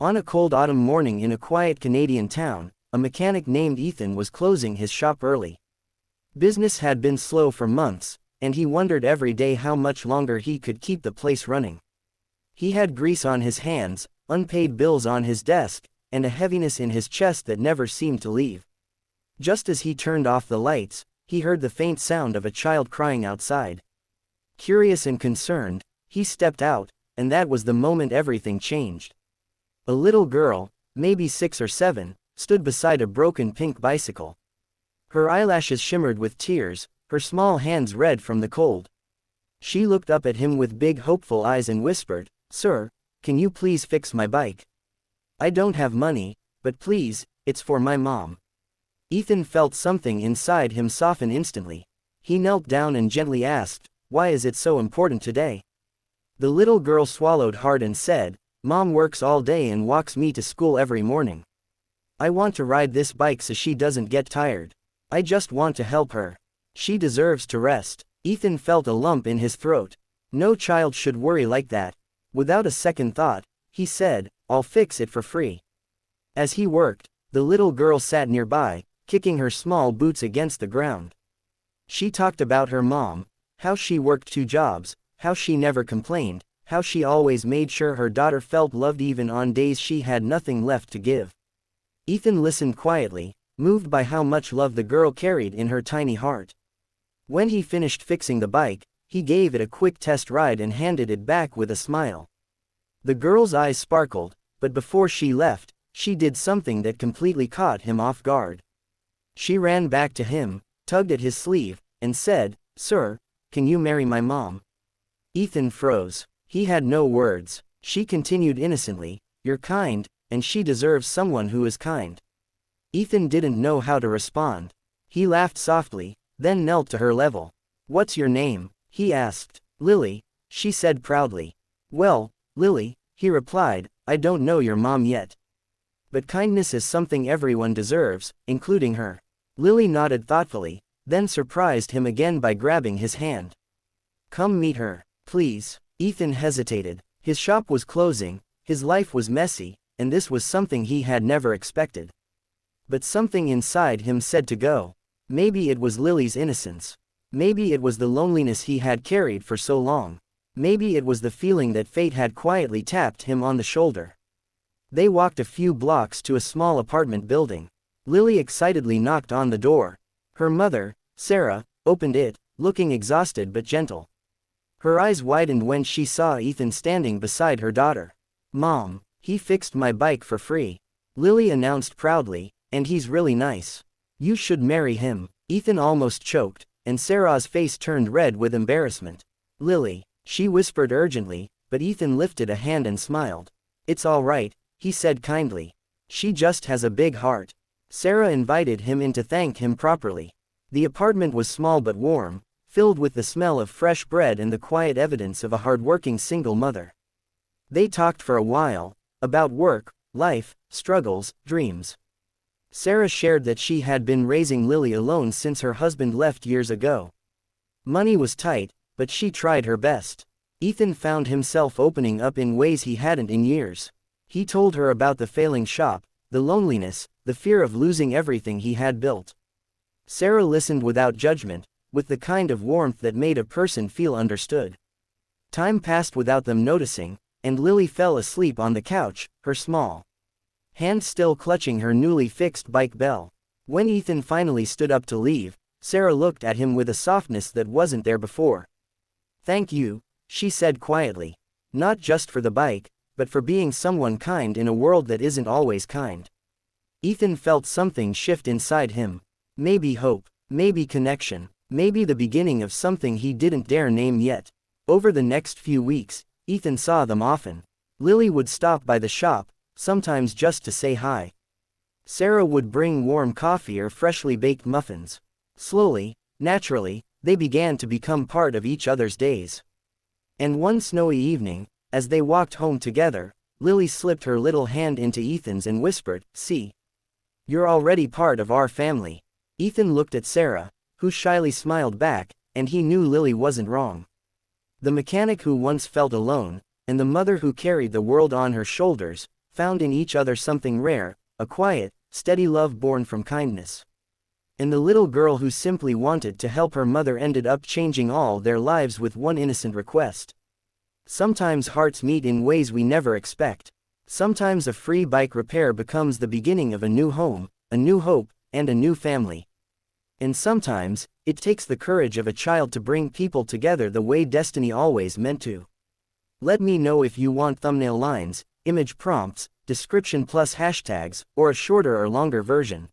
On a cold autumn morning in a quiet Canadian town, a mechanic named Ethan was closing his shop early. Business had been slow for months, and he wondered every day how much longer he could keep the place running. He had grease on his hands, unpaid bills on his desk, and a heaviness in his chest that never seemed to leave. Just as he turned off the lights, he heard the faint sound of a child crying outside. Curious and concerned, he stepped out, and that was the moment everything changed. A little girl, maybe 6 or 7, stood beside a broken pink bicycle. Her eyelashes shimmered with tears, her small hands red from the cold. She looked up at him with big hopeful eyes and whispered, "Sir, can you please fix my bike? I don't have money, but please, it's for my mom." Ethan felt something inside him soften instantly. He knelt down and gently asked, "Why is it so important today?" The little girl swallowed hard and said, "Mom works all day and walks me to school every morning. I want to ride this bike so she doesn't get tired. I just want to help her. She deserves to rest." Ethan felt a lump in his throat. No child should worry like that. Without a second thought, he said, "I'll fix it for free." As he worked, the little girl sat nearby, kicking her small boots against the ground. She talked about her mom, how she worked 2 jobs, how she never complained, how she always made sure her daughter felt loved even on days she had nothing left to give. Ethan listened quietly, moved by how much love the girl carried in her tiny heart. When he finished fixing the bike, he gave it a quick test ride and handed it back with a smile. The girl's eyes sparkled, but before she left, she did something that completely caught him off guard. She ran back to him, tugged at his sleeve, and said, "Sir, can you marry my mom?" Ethan froze. He had no words. She continued innocently, "You're kind, and she deserves someone who is kind." Ethan didn't know how to respond. He laughed softly, then knelt to her level. "What's your name?" he asked. "Lily," she said proudly. "Well, Lily," he replied, "I don't know your mom yet. But kindness is something everyone deserves, including her." Lily nodded thoughtfully, then surprised him again by grabbing his hand. "Come meet her, please." Ethan hesitated. His shop was closing, his life was messy, and this was something he had never expected. But something inside him said to go. Maybe it was Lily's innocence. Maybe it was the loneliness he had carried for so long. Maybe it was the feeling that fate had quietly tapped him on the shoulder. They walked a few blocks to a small apartment building. Lily excitedly knocked on the door. Her mother, Sarah, opened it, looking exhausted but gentle. Her eyes widened when she saw Ethan standing beside her daughter. "Mom, he fixed my bike for free," Lily announced proudly, "and he's really nice. You should marry him." Ethan almost choked, and Sarah's face turned red with embarrassment. "Lily," she whispered urgently, but Ethan lifted a hand and smiled. "It's all right," he said kindly. "She just has a big heart." Sarah invited him in to thank him properly. The apartment was small but warm, filled with the smell of fresh bread and the quiet evidence of a hard-working single mother. They talked for a while, about work, life, struggles, dreams. Sarah shared that she had been raising Lily alone since her husband left years ago. Money was tight, but she tried her best. Ethan found himself opening up in ways he hadn't in years. He told her about the failing shop, the loneliness, the fear of losing everything he had built. Sarah listened without judgment, with the kind of warmth that made a person feel understood. Time passed without them noticing, and Lily fell asleep on the couch, her small hand still clutching her newly fixed bike bell. When Ethan finally stood up to leave, Sarah looked at him with a softness that wasn't there before. "Thank you," she said quietly. "Not just for the bike, but for being someone kind in a world that isn't always kind." Ethan felt something shift inside him. Maybe hope, maybe connection, maybe the beginning of something he didn't dare name yet. Over the next few weeks, Ethan saw them often. Lily would stop by the shop, sometimes just to say hi. Sarah would bring warm coffee or freshly baked muffins. Slowly, naturally, they began to become part of each other's days. And one snowy evening, as they walked home together, Lily slipped her little hand into Ethan's and whispered, "See, you're already part of our family." Ethan looked at Sarah, who shyly smiled back, and he knew Lily wasn't wrong. The mechanic who once felt alone, and the mother who carried the world on her shoulders, found in each other something rare, a quiet, steady love born from kindness. And the little girl who simply wanted to help her mother ended up changing all their lives with one innocent request. Sometimes hearts meet in ways we never expect. Sometimes a free bike repair becomes the beginning of a new home, a new hope, and a new family. And sometimes, it takes the courage of a child to bring people together the way destiny always meant to. Let me know if you want thumbnail lines, image prompts, description plus hashtags, or a shorter or longer version.